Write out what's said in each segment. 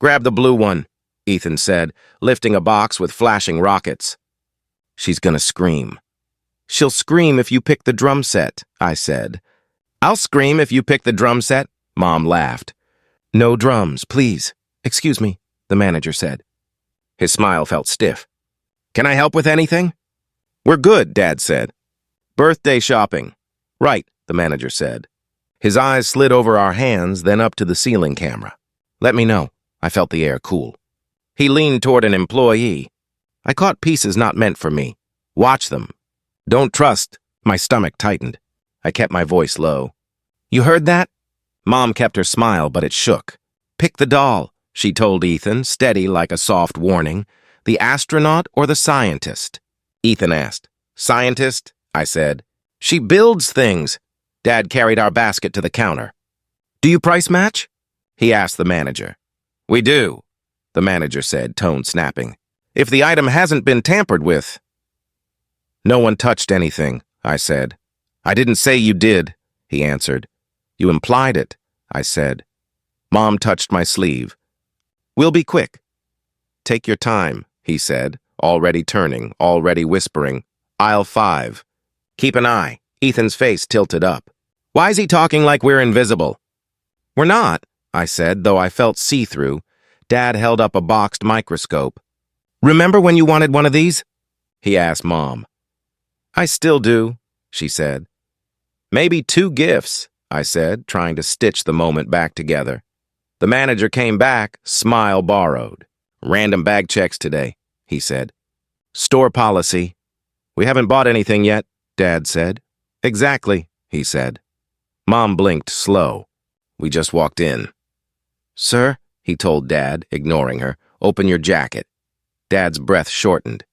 Grab the blue one, Ethan said, lifting a box with flashing rockets. She's gonna scream. She'll scream if you pick the drum set, I said. I'll scream if you pick the drum set, Mom laughed. No drums, please. Excuse me, the manager said. His smile felt stiff. Can I help with anything? We're good, Dad said. Birthday shopping. Right, the manager said. His eyes slid over our hands, then up to the ceiling camera. Let me know. I felt the air cool. He leaned toward an employee. I caught pieces not meant for me. Watch them. Don't trust. My stomach tightened. I kept my voice low. You heard that? Mom kept her smile, but it shook. Pick the doll, she told Ethan, steady like a soft warning. The astronaut or the scientist? Ethan asked. Scientist, I said. She builds things. Dad carried our basket to the counter. Do you price match? He asked the manager. We do, the manager said, tone snapping. If the item hasn't been tampered with. No one touched anything, I said. I didn't say you did, he answered. You implied it, I said. Mom touched my sleeve. We'll be quick. Take your time, he said, already turning, already whispering. Aisle 5. Keep an eye. Ethan's face tilted up. Why's he talking like we're invisible? We're not, I said, though I felt see-through. Dad held up a boxed microscope. Remember when you wanted one of these? He asked Mom. I still do, she said. Maybe 2 gifts, I said, trying to stitch the moment back together. The manager came back, smile borrowed. Random bag checks today, he said. Store policy. We haven't bought anything yet, Dad said. Exactly, he said. Mom blinked slow. We just walked in. Sir, he told Dad, ignoring her, open your jacket. Dad's breath shortened.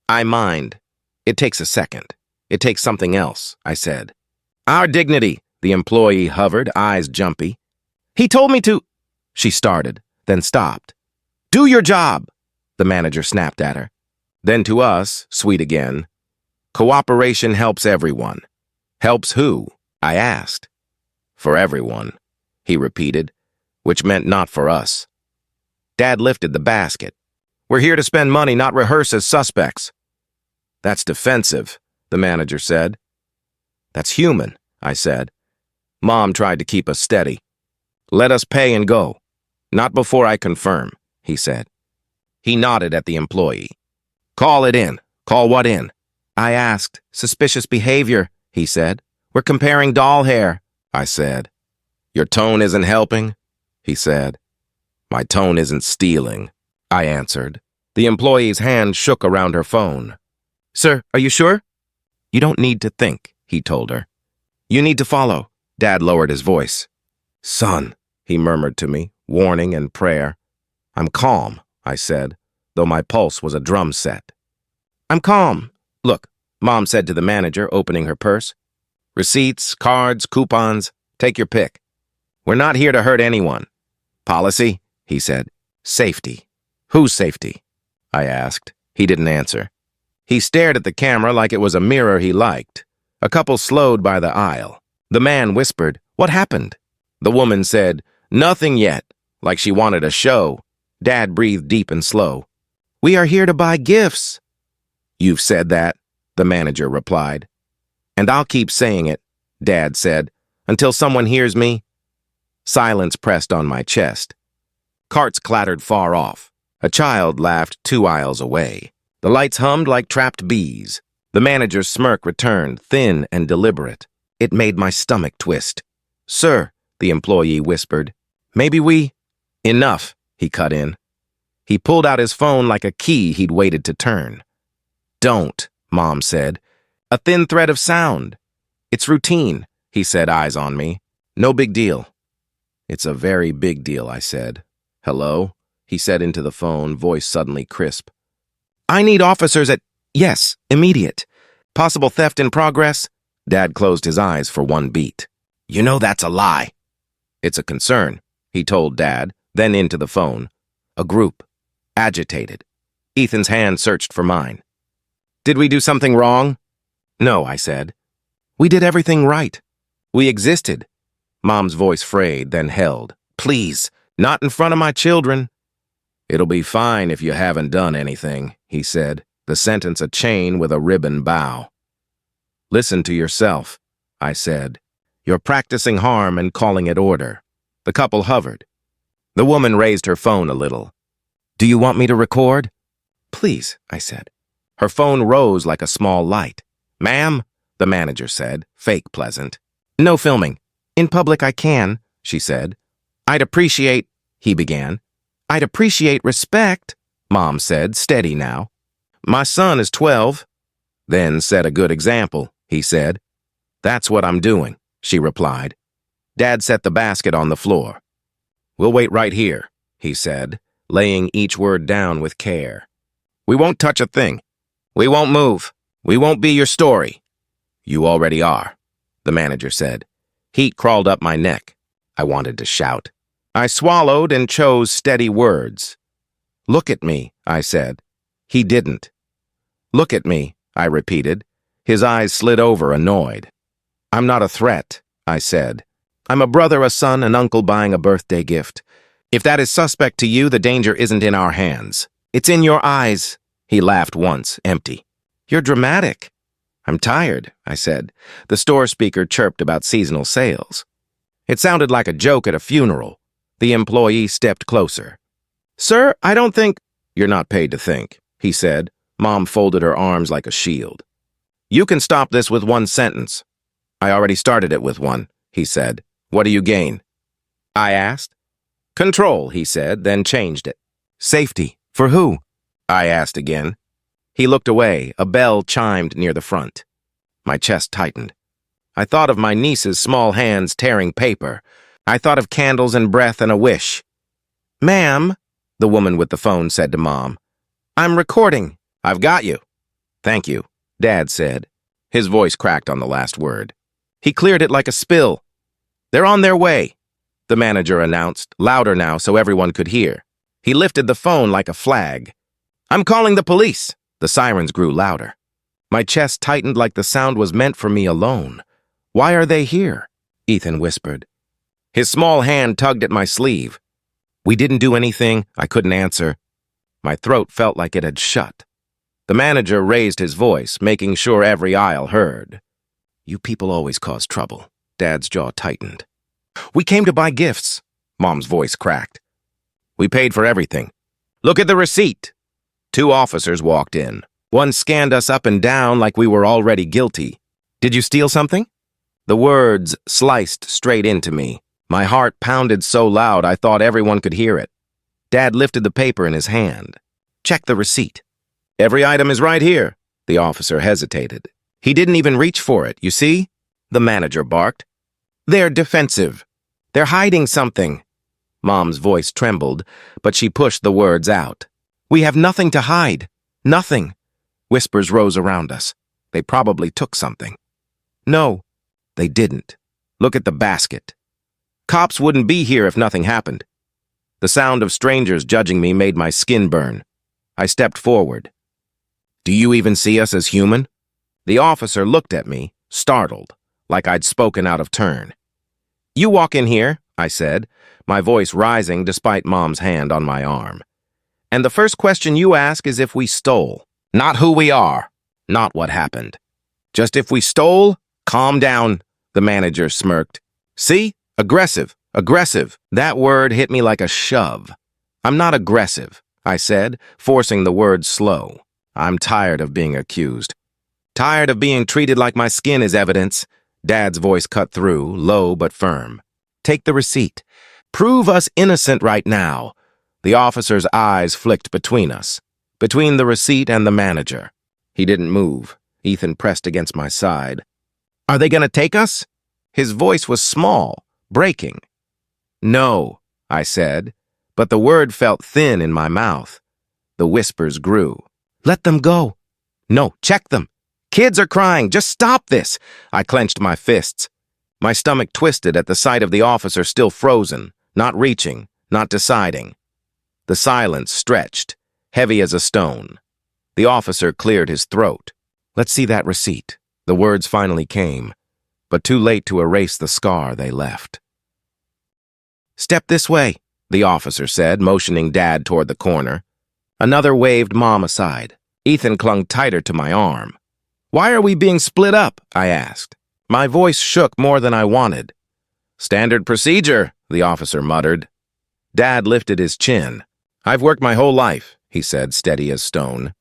I mind. It takes a second. It takes something else, I said. Our dignity, the employee hovered, eyes jumpy. He told me to... She started, then stopped. Do your job, the manager snapped at her. Then to us, sweet again. Cooperation helps everyone. Helps who? I asked. For everyone, he repeated, which meant not for us. Dad lifted the basket. We're here to spend money, not rehearse as suspects. That's defensive, the manager said. That's human, I said. Mom tried to keep us steady. Let us pay and go. Not before I confirm, he said. He nodded at the employee. Call it in. Call what in? I asked. Suspicious behavior, he said. We're comparing doll hair, I said. Your tone isn't helping, he said. My tone isn't stealing, I answered. The employee's hand shook around her phone. Sir, are you sure? You don't need to think, he told her. You need to follow. Dad lowered his voice. Son, he murmured to me, warning and prayer. I'm calm, I said, though my pulse was a drum set. I'm calm. Look, Mom said to the manager, opening her purse. Receipts, cards, coupons, take your pick. We're not here to hurt anyone. Policy, he said. Safety. Whose safety? I asked. He didn't answer. He stared at the camera like it was a mirror he liked. A couple slowed by the aisle. The man whispered, What happened? The woman said, Nothing yet, like she wanted a show. Dad breathed deep and slow. We are here to buy gifts. You've said that, the manager replied. And I'll keep saying it, Dad said, until someone hears me. Silence pressed on my chest. Carts clattered far off. A child laughed 2 aisles away. The lights hummed like trapped bees. The manager's smirk returned, thin and deliberate. It made my stomach twist. Sir, the employee whispered, maybe we... Enough, he cut in. He pulled out his phone like a key he'd waited to turn. Don't, Mom said. A thin thread of sound. It's routine, he said, eyes on me. No big deal. It's a very big deal, I said. Hello? He said into the phone, voice suddenly crisp. I need officers at... Yes, immediate. Possible theft in progress? Dad closed his eyes for one beat. You know that's a lie. It's a concern, he told Dad, then into the phone. A group. Agitated. Ethan's hand searched for mine. Did we do something wrong? No, I said. We did everything right. We existed. Mom's voice frayed, then held. Please, not in front of my children. It'll be fine if you haven't done anything, he said, the sentence a chain with a ribbon bow. Listen to yourself, I said. You're practicing harm and calling it order. The couple hovered. The woman raised her phone a little. Do you want me to record? Please, I said. Her phone rose like a small light. Ma'am, the manager said, fake pleasant. No filming. In public I can, she said. I'd appreciate, he began. I'd appreciate respect, Mom said, steady now. My son is 12. Then set a good example, he said. That's what I'm doing, she replied. Dad set the basket on the floor. We'll wait right here, he said, laying each word down with care. We won't touch a thing. We won't move. We won't be your story. You already are, the manager said. Heat crawled up my neck. I wanted to shout. I swallowed and chose steady words. Look at me, I said. He didn't. Look at me, I repeated. His eyes slid over, annoyed. I'm not a threat, I said. I'm a brother, a son, an uncle buying a birthday gift. If that is suspect to you, the danger isn't in our hands. It's in your eyes. He laughed once, empty. You're dramatic. I'm tired, I said. The store speaker chirped about seasonal sales. It sounded like a joke at a funeral. The employee stepped closer. Sir, I don't think... You're not paid to think, he said. Mom folded her arms like a shield. You can stop this with one sentence. I already started it with one, he said. What do you gain? I asked. Control, he said, then changed it. Safety. For who? I asked again. He looked away. A bell chimed near the front. My chest tightened. I thought of my niece's small hands tearing paper. I thought of candles and breath and a wish. Ma'am, the woman with the phone said to Mom, I'm recording. I've got you. Thank you, Dad said. His voice cracked on the last word. He cleared it like a spill. They're on their way, the manager announced, louder now so everyone could hear. He lifted the phone like a flag. I'm calling the police. The sirens grew louder. My chest tightened like the sound was meant for me alone. Why are they here? Ethan whispered. His small hand tugged at my sleeve. We didn't do anything. I couldn't answer. My throat felt like it had shut. The manager raised his voice, making sure every aisle heard. You people always cause trouble. Dad's jaw tightened. We came to buy gifts. Mom's voice cracked. We paid for everything. Look at the receipt. 2 officers walked in. One scanned us up and down like we were already guilty. Did you steal something? The words sliced straight into me. My heart pounded so loud I thought everyone could hear it. Dad lifted the paper in his hand. Check the receipt. Every item is right here. The officer hesitated. He didn't even reach for it, you see? The manager barked. They're defensive. They're hiding something. Mom's voice trembled, but she pushed the words out. We have nothing to hide. Nothing. Whispers rose around us. They probably took something. No, they didn't. Look at the basket. Cops wouldn't be here if nothing happened. The sound of strangers judging me made my skin burn. I stepped forward. Do you even see us as human? The officer looked at me, startled, like I'd spoken out of turn. You walk in here, I said, my voice rising despite Mom's hand on my arm. And the first question you ask is if we stole. Not who we are, not what happened. Just if we stole, calm down, the manager smirked. See? Aggressive, aggressive. That word hit me like a shove. I'm not aggressive, I said, forcing the words slow. I'm tired of being accused. Tired of being treated like my skin is evidence. Dad's voice cut through, low but firm. Take the receipt. Prove us innocent right now. The officer's eyes flicked between us, between the receipt and the manager. He didn't move. Ethan pressed against my side. Are they going to take us? His voice was small, breaking. No, I said, but the word felt thin in my mouth. The whispers grew. Let them go. No, check them. Kids are crying. Just stop this. I clenched my fists. My stomach twisted at the sight of the officer still frozen, not reaching, not deciding. The silence stretched, heavy as a stone. The officer cleared his throat. Let's see that receipt. The words finally came, but too late to erase the scar they left. Step this way, the officer said, motioning Dad toward the corner. Another waved Mom aside. Ethan clung tighter to my arm. "Why are we being split up?" I asked. My voice shook more than I wanted. "Standard procedure," the officer muttered. Dad lifted his chin. "I've worked my whole life," he said, steady as stone.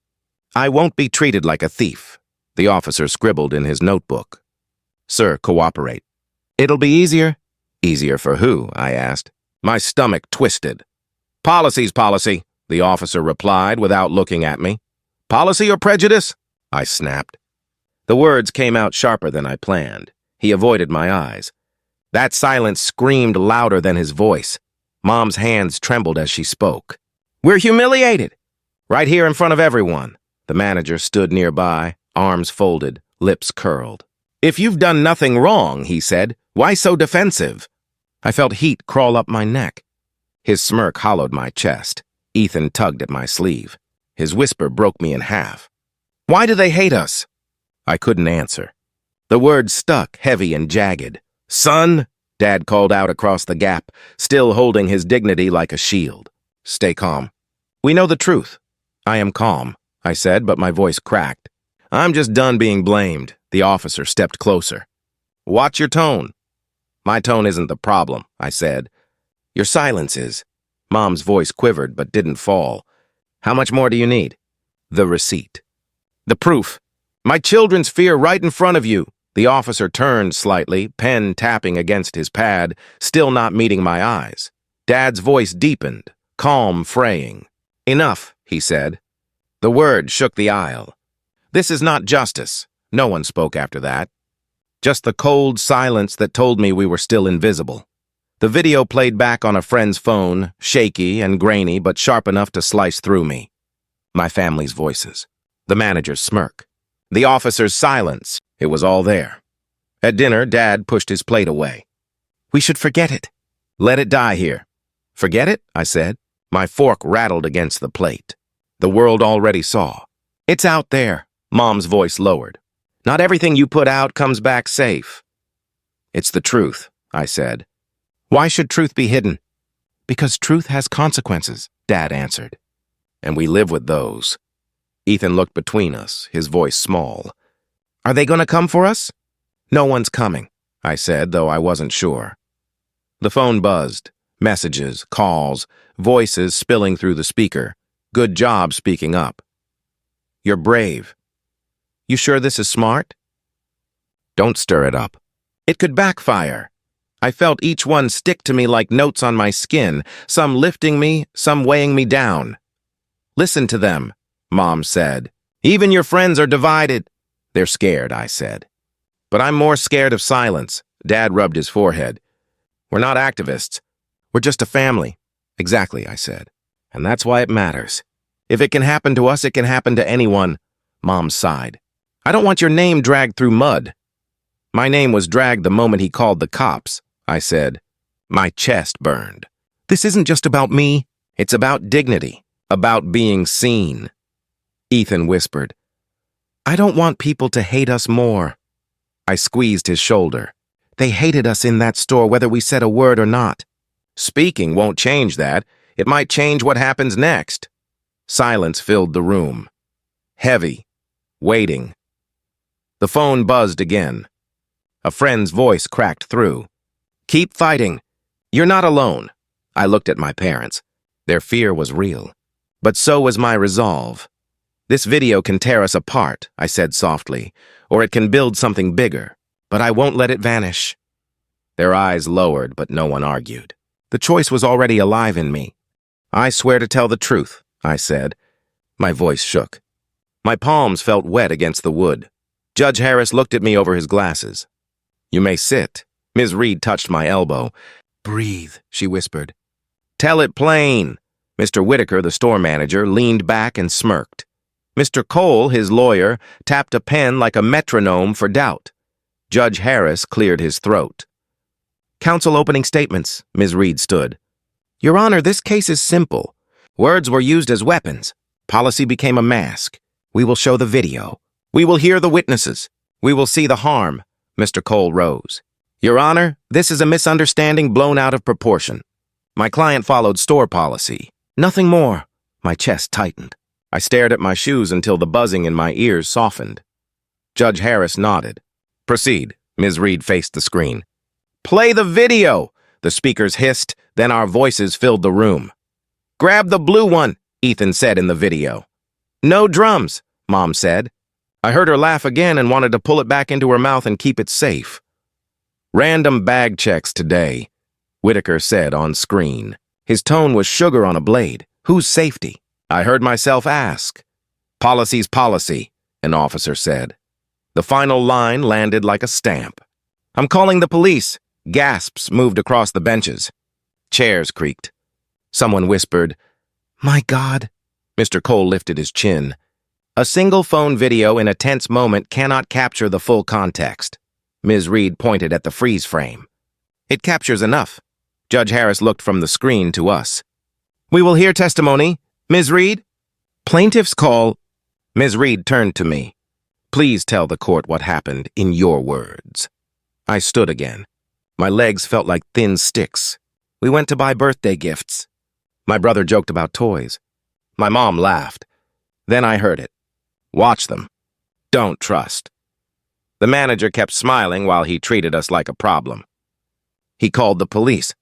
"I won't be treated like a thief," the officer scribbled in his notebook. "Sir, cooperate." "It'll be easier." "Easier for who?" I asked. My stomach twisted. "Policy's policy," the officer replied without looking at me. "Policy or prejudice?" I snapped. The words came out sharper than I planned. He avoided my eyes. That silence screamed louder than his voice. Mom's hands trembled as she spoke. "We're humiliated!" Right here in front of everyone. The manager stood nearby, arms folded, lips curled. "If you've done nothing wrong," he said, "why so defensive?" I felt heat crawl up my neck. His smirk hollowed my chest. Ethan tugged at my sleeve. His whisper broke me in half. "Why do they hate us?" I couldn't answer. The words stuck, heavy and jagged. "Son," Dad called out across the gap, still holding his dignity like a shield. "Stay calm." "We know the truth." "I am calm," I said, but my voice cracked. "I'm just done being blamed." The officer stepped closer. "Watch your tone." "My tone isn't the problem," I said. "Your silence is." Mom's voice quivered but didn't fall. "How much more do you need?" "The receipt." "The proof." "My children's fear right in front of you." The officer turned slightly, pen tapping against his pad, still not meeting my eyes. Dad's voice deepened, calm, fraying. "Enough," he said. The word shook the aisle. "This is not justice." No one spoke after that. Just the cold silence that told me we were still invisible. The video played back on a friend's phone, shaky and grainy but sharp enough to slice through me. My family's voices. The manager's smirk. The officer's silence. It was all there. At dinner, Dad pushed his plate away. "We should forget it. Let it die here." "Forget it?" I said. My fork rattled against the plate. The world already saw. "It's out there." Mom's voice lowered. "Not everything you put out comes back safe." "It's the truth," I said. "Why should truth be hidden?" "Because truth has consequences," Dad answered. "And we live with those." Ethan looked between us, his voice small. "Are they going to come for us?" "No one's coming," I said, though I wasn't sure. The phone buzzed. Messages, calls, voices spilling through the speaker. Good job speaking up. "You're brave." "You sure this is smart?" "Don't stir it up." It could backfire. I felt each one stick to me like notes on my skin, some lifting me, some weighing me down. "Listen to them," Mom said. "Even your friends are divided." "They're scared," I said. "But I'm more scared of silence." Dad rubbed his forehead. "We're not activists. We're just a family." "Exactly," I said. "And that's why it matters. If it can happen to us, it can happen to anyone." Mom sighed. "I don't want your name dragged through mud." "My name was dragged the moment he called the cops," I said. My chest burned. "This isn't just about me. It's about dignity, about being seen." Ethan whispered, "I don't want people to hate us more." I squeezed his shoulder. "They hated us in that store whether we said a word or not." "Speaking won't change that. It might change what happens next." Silence filled the room. Heavy. Waiting. The phone buzzed again. A friend's voice cracked through. "Keep fighting. You're not alone." I looked at my parents. Their fear was real. But so was my resolve. "This video can tear us apart," I said softly, "or it can build something bigger. But I won't let it vanish." Their eyes lowered, but no one argued. The choice was already alive in me. "I swear to tell the truth," I said. My voice shook. My palms felt wet against the wood. Judge Harris looked at me over his glasses. "You may sit." Ms. Reed touched my elbow. "Breathe," she whispered. "Tell it plain." Mr. Whitaker, the store manager, leaned back and smirked. Mr. Cole, his lawyer, tapped a pen like a metronome for doubt. Judge Harris cleared his throat. "Counsel opening statements," Ms. Reed stood. "Your Honor, this case is simple. Words were used as weapons. Policy became a mask. We will show the video. We will hear the witnesses. We will see the harm." Mr. Cole rose. "Your Honor, this is a misunderstanding blown out of proportion." My client followed store policy. Nothing more. My chest tightened. I stared at my shoes until the buzzing in my ears softened. Judge Harris nodded. Proceed. Ms. Reed faced the screen. Play the video! The speakers hissed, then our voices filled the room. Grab the blue one, Ethan said in the video. No drums, Mom said. I heard her laugh again and wanted to pull it back into her mouth and keep it safe. Random bag checks today, Whitaker said on screen. His tone was sugar on a blade. Whose safety? I heard myself ask. Policy's policy, an officer said. The final line landed like a stamp. I'm calling the police. Gasps moved across the benches. Chairs creaked. Someone whispered, My God. Mr. Cole lifted his chin. A single phone video in a tense moment cannot capture the full context. Ms. Reed pointed at the freeze frame. It captures enough. Judge Harris looked from the screen to us. We will hear testimony. Ms. Reed? Plaintiff's call. Ms. Reed turned to me. Please tell the court what happened in your words. I stood again. My legs felt like thin sticks. We went to buy birthday gifts. My brother joked about toys. My mom laughed. Then I heard it. Watch them. Don't trust. The manager kept smiling while he treated us like a problem. He called the police.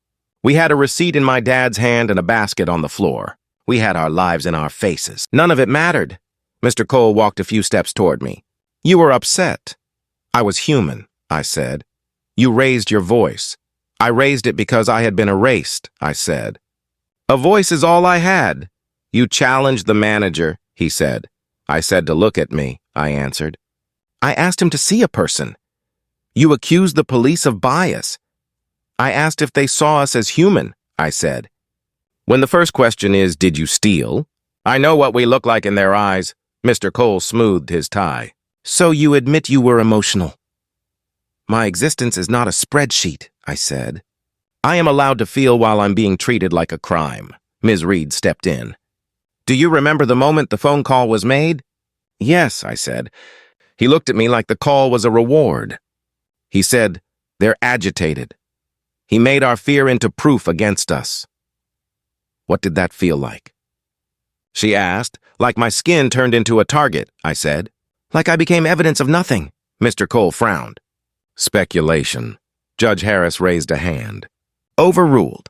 We had a receipt in my dad's hand and a basket on the floor. We had our lives in our faces. None of it mattered. Mr. Cole walked a few steps toward me. You were upset. I was human, I said. You raised your voice. I raised it because I had been erased, I said. A voice is all I had. You challenged the manager, he said. I said to look at me, I answered. I asked him to see a person. You accused the police of bias. I asked if they saw us as human, I said. When the first question is, did you steal? I know what we look like in their eyes. Mr. Cole smoothed his tie. So you admit you were emotional. My existence is not a spreadsheet, I said. I am allowed to feel while I'm being treated like a crime. Ms. Reed stepped in. Do you remember the moment the phone call was made? Yes, I said. He looked at me like the call was a reward. He said, they're agitated. He made our fear into proof against us. What did that feel like? She asked. Like my skin turned into a target, I said. Like I became evidence of nothing. Mr. Cole frowned. Speculation. Judge Harris raised a hand. Overruled.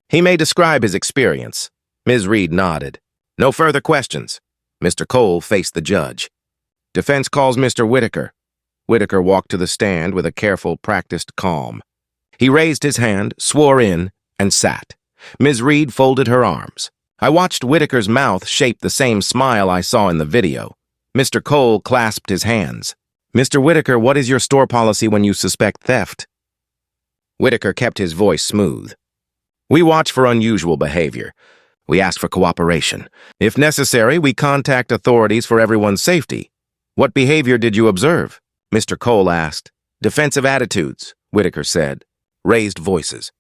He may describe his experience. Ms. Reed nodded. No further questions. Mr. Cole faced the judge. Defense calls Mr. Whitaker. Whitaker walked to the stand with a careful, practiced calm. He raised his hand, swore in, and sat. Ms. Reed folded her arms. I watched Whitaker's mouth shape the same smile I saw in the video. Mr. Cole clasped his hands. Mr. Whitaker, what is your store policy when you suspect theft? Whitaker kept his voice smooth. We watch for unusual behavior. We ask for cooperation. If necessary, we contact authorities for everyone's safety. What behavior did you observe? Mr. Cole asked. Defensive attitudes, Whitaker said. Raised voices.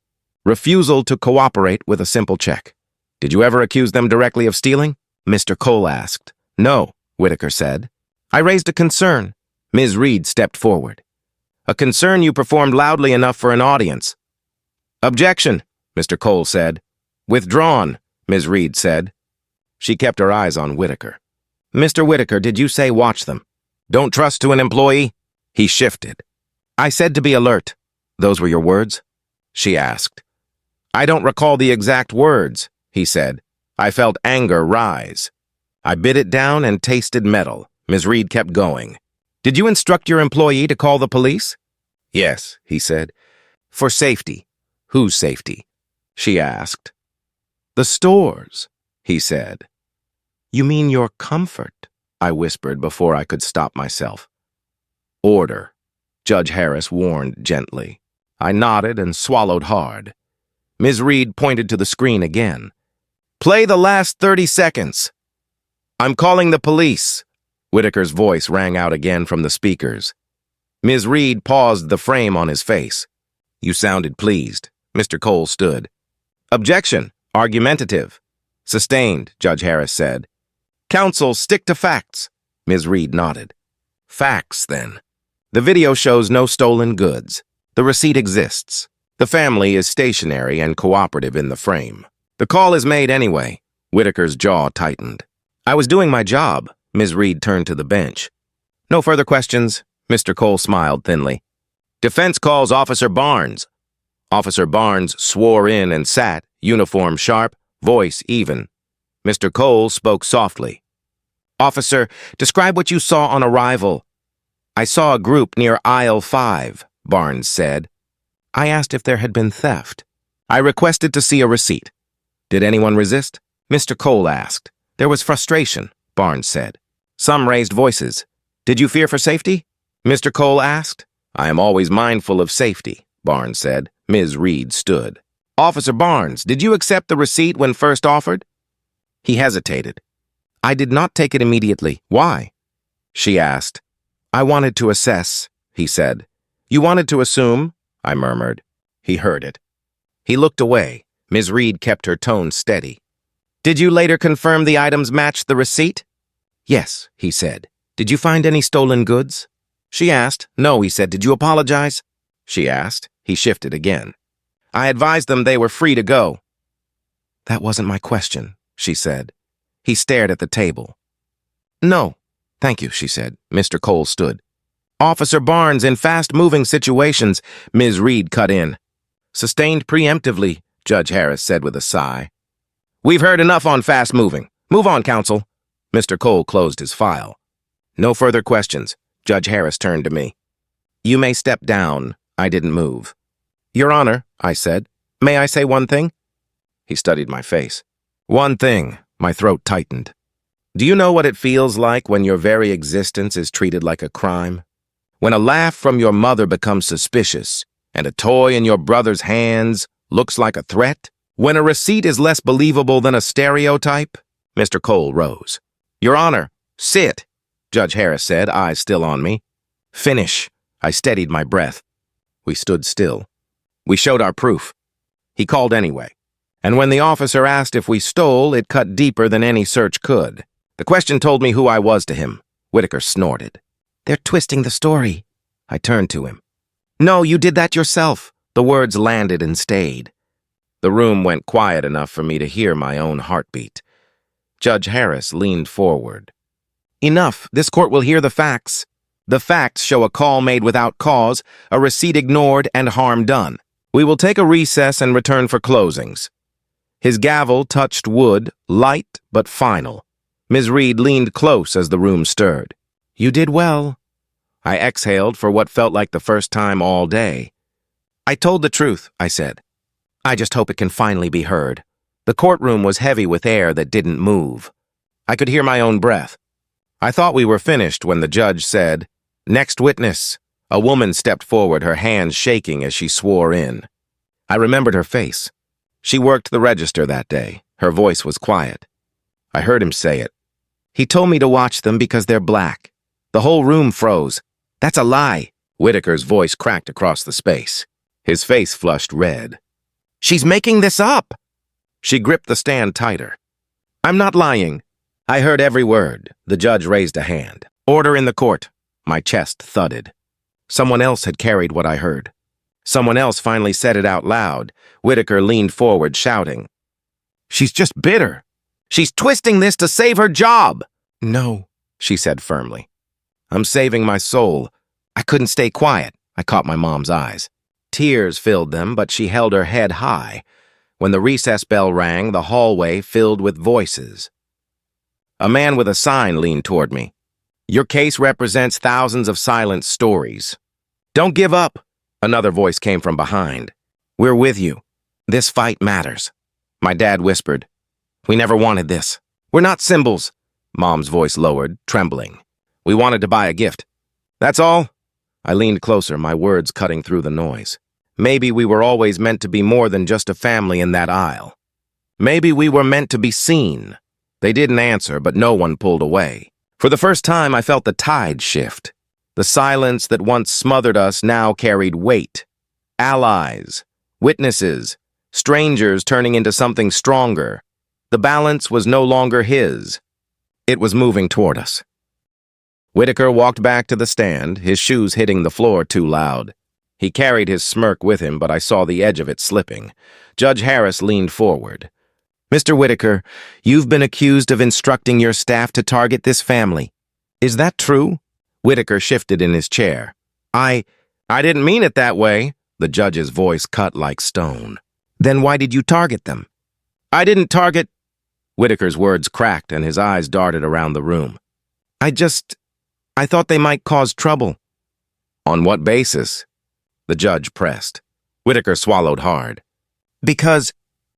Refusal to cooperate with a simple check. Did you ever accuse them directly of stealing? Mr. Cole asked. No, Whitaker said. I raised a concern. Ms. Reed stepped forward. A concern you performed loudly enough for an audience. Objection, Mr. Cole said. Withdrawn, Ms. Reed said. She kept her eyes on Whitaker. Mr. Whitaker, did you say watch them? Don't trust to an employee? He shifted. I said to be alert. Those were your words? She asked. I don't recall the exact words, he said. I felt anger rise. I bit it down and tasted metal. Ms. Reed kept going. Did you instruct your employee to call the police? Yes, he said. For safety. Whose safety? She asked. The store's, he said. You mean your comfort? I whispered before I could stop myself. Order, Judge Harris warned gently. I nodded and swallowed hard. Ms. Reed pointed to the screen again. Play the last 30 seconds. I'm calling the police. Whitaker's voice rang out again from the speakers. Ms. Reed paused the frame on his face. You sounded pleased. Mr. Cole stood. Objection. Argumentative. Sustained, Judge Harris said. Counsel, stick to facts. Ms. Reed nodded. Facts, then. The video shows no stolen goods. The receipt exists. The family is stationary and cooperative in the frame. The call is made anyway. Whitaker's jaw tightened. I was doing my job. Ms. Reed turned to the bench. No further questions. Mr. Cole smiled thinly. Defense calls Officer Barnes. Officer Barnes swore in and sat, uniform sharp, voice even. Mr. Cole spoke softly. Officer, describe what you saw on arrival. I saw a group near aisle 5, Barnes said. I asked if there had been theft. I requested to see a receipt. Did anyone resist? Mr. Cole asked. There was frustration, Barnes said. Some raised voices. Did you fear for safety? Mr. Cole asked. I am always mindful of safety, Barnes said. Ms. Reed stood. Officer Barnes, did you accept the receipt when first offered? He hesitated. I did not take it immediately. Why? She asked. I wanted to assess, he said. You wanted to assume? I murmured. He heard it. He looked away. Ms. Reed kept her tone steady. Did you later confirm the items matched the receipt? Yes, he said. Did you find any stolen goods? She asked. No, he said. Did you apologize? She asked. He shifted again. I advised them they were free to go. That wasn't my question, she said. He stared at the table. No, thank you, she said. Mr. Cole stood. Officer Barnes, in fast-moving situations, Ms. Reed cut in. Sustained preemptively, Judge Harris said with a sigh. We've heard enough on fast-moving. Move on, counsel. Mr. Cole closed his file. No further questions. Judge Harris turned to me. You may step down. I didn't move. Your Honor, I said. May I say one thing? He studied my face. One thing. My throat tightened. Do you know what it feels like when your very existence is treated like a crime? When a laugh from your mother becomes suspicious, and a toy in your brother's hands looks like a threat? When a receipt is less believable than a stereotype? Mr. Cole rose. Your Honor, sit, Judge Harris said, eyes still on me. Finish. I steadied my breath. We stood still. We showed our proof. He called anyway. And when the officer asked if we stole, it cut deeper than any search could. The question told me who I was to him. Whitaker snorted. They're twisting the story. I turned to him. No, you did that yourself. The words landed and stayed. The room went quiet enough for me to hear my own heartbeat. Judge Harris leaned forward. Enough. This court will hear the facts. The facts show a call made without cause, a receipt ignored, and harm done. We will take a recess and return for closings. His gavel touched wood, light but final. Ms. Reed leaned close as the room stirred. You did well. I exhaled for what felt like the first time all day. I told the truth, I said. I just hope it can finally be heard. The courtroom was heavy with air that didn't move. I could hear my own breath. I thought we were finished when the judge said, Next witness. A woman stepped forward, her hands shaking as she swore in. I remembered her face. She worked the register that day. Her voice was quiet. I heard him say it. He told me to watch them because they're black. The whole room froze. That's a lie. Whitaker's voice cracked across the space. His face flushed red. She's making this up. She gripped the stand tighter. I'm not lying. I heard every word. The judge raised a hand. Order in the court. My chest thudded. Someone else had carried what I heard. Someone else finally said it out loud. Whitaker leaned forward, shouting. She's just bitter. She's twisting this to save her job. No, she said firmly. I'm saving my soul. I couldn't stay quiet. I caught my mom's eyes. Tears filled them, but she held her head high. When the recess bell rang, the hallway filled with voices. A man with a sign leaned toward me. Your case represents thousands of silent stories. Don't give up. Another voice came from behind. We're with you. This fight matters. My dad whispered. We never wanted this. We're not symbols. Mom's voice lowered, trembling. We wanted to buy a gift. That's all? I leaned closer, my words cutting through the noise. Maybe we were always meant to be more than just a family in that aisle. Maybe we were meant to be seen. They didn't answer, but no one pulled away. For the first time, I felt the tide shift. The silence that once smothered us now carried weight. Allies, witnesses, strangers turning into something stronger. The balance was no longer his. It was moving toward us. Whitaker walked back to the stand, his shoes hitting the floor too loud. He carried his smirk with him, but I saw the edge of it slipping. Judge Harris leaned forward. Mr. Whitaker, you've been accused of instructing your staff to target this family. Is that true? Whitaker shifted in his chair. I didn't mean it that way. The judge's voice cut like stone. Then why did you target them? I didn't target... Whitaker's words cracked and his eyes darted around the room. I thought they might cause trouble. On what basis? The judge pressed. Whitaker swallowed hard. Because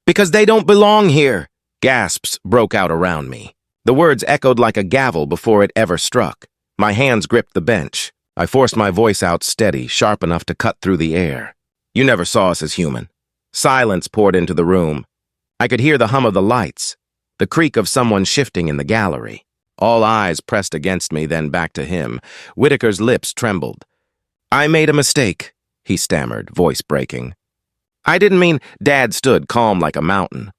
they don't belong here. Gasps broke out around me. The words echoed like a gavel before it ever struck. My hands gripped the bench. I forced my voice out steady, sharp enough to cut through the air. You never saw us as human. Silence poured into the room. I could hear the hum of the lights, the creak of someone shifting in the gallery. All eyes pressed against me, then back to him. Whitaker's lips trembled. I made a mistake, he stammered, voice breaking. I didn't mean... Dad stood calm like a mountain.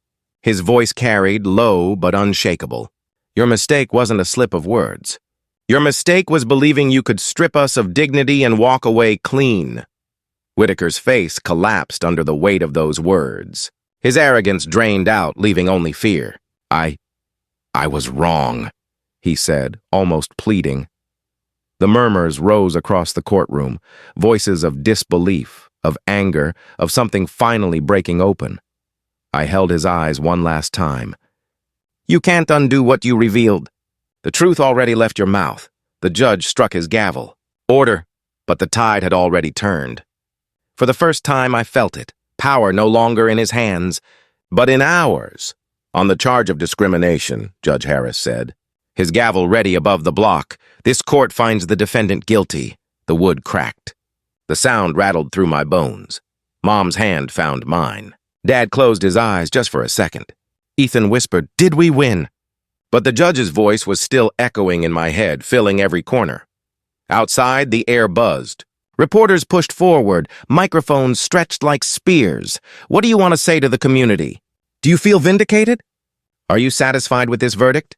His voice carried, low but unshakable. Your mistake wasn't a slip of words. Your mistake was believing you could strip us of dignity and walk away clean. Whitaker's face collapsed under the weight of those words. His arrogance drained out, leaving only fear. I was wrong, he said, almost pleading. The murmurs rose across the courtroom, voices of disbelief, of anger, of something finally breaking open. I held his eyes one last time. You can't undo what you revealed. The truth already left your mouth. The judge struck his gavel. Order, but the tide had already turned. For the first time I felt it, power no longer in his hands, but in ours. On the charge of discrimination, Judge Harris said, his gavel ready above the block, this court finds the defendant guilty. The wood cracked. The sound rattled through my bones. Mom's hand found mine. Dad closed his eyes just for a second. Ethan whispered, "Did we win?" But the judge's voice was still echoing in my head, filling every corner. Outside, the air buzzed. Reporters pushed forward, microphones stretched like spears. What do you want to say to the community? Do you feel vindicated? Are you satisfied with this verdict?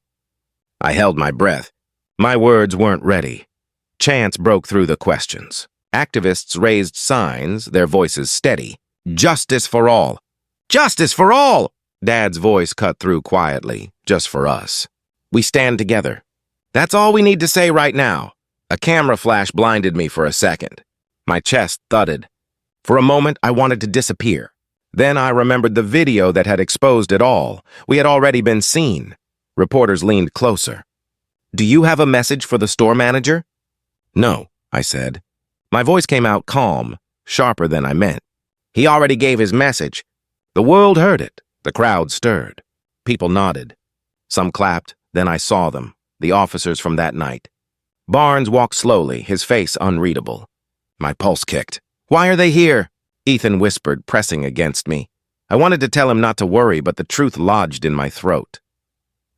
I held my breath. My words weren't ready. Chants broke through the questions. Activists raised signs, their voices steady. Justice for all. Justice for all! Dad's voice cut through quietly, just for us. We stand together. That's all we need to say right now. A camera flash blinded me for a second. My chest thudded. For a moment, I wanted to disappear. Then I remembered the video that had exposed it all. We had already been seen. Reporters leaned closer. Do you have a message for the store manager? No, I said. My voice came out calm, sharper than I meant. He already gave his message. The world heard it. The crowd stirred. People nodded. Some clapped, then I saw them, the officers from that night. Barnes walked slowly, his face unreadable. My pulse kicked. Why are they here? Ethan whispered, pressing against me. I wanted to tell him not to worry, but the truth lodged in my throat.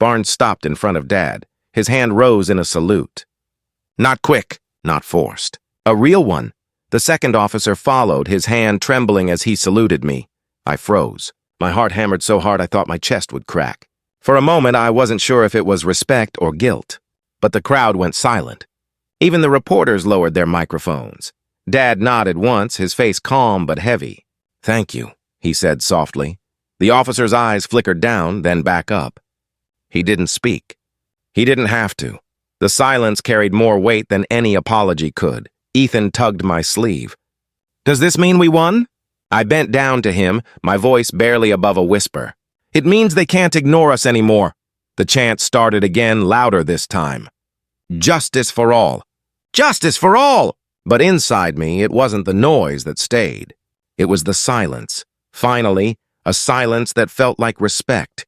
Barnes stopped in front of Dad. His hand rose in a salute. Not quick, not forced. A real one. The second officer followed, his hand trembling as he saluted me. I froze. My heart hammered so hard I thought my chest would crack. For a moment, I wasn't sure if it was respect or guilt. But the crowd went silent. Even the reporters lowered their microphones. Dad nodded once, his face calm but heavy. Thank you, he said softly. The officer's eyes flickered down, then back up. He didn't speak. He didn't have to. The silence carried more weight than any apology could. Ethan tugged my sleeve. Does this mean we won? I bent down to him, my voice barely above a whisper. It means they can't ignore us anymore. The chant started again, louder this time. Justice for all. Justice for all! But inside me, it wasn't the noise that stayed. It was the silence. Finally, a silence that felt like respect.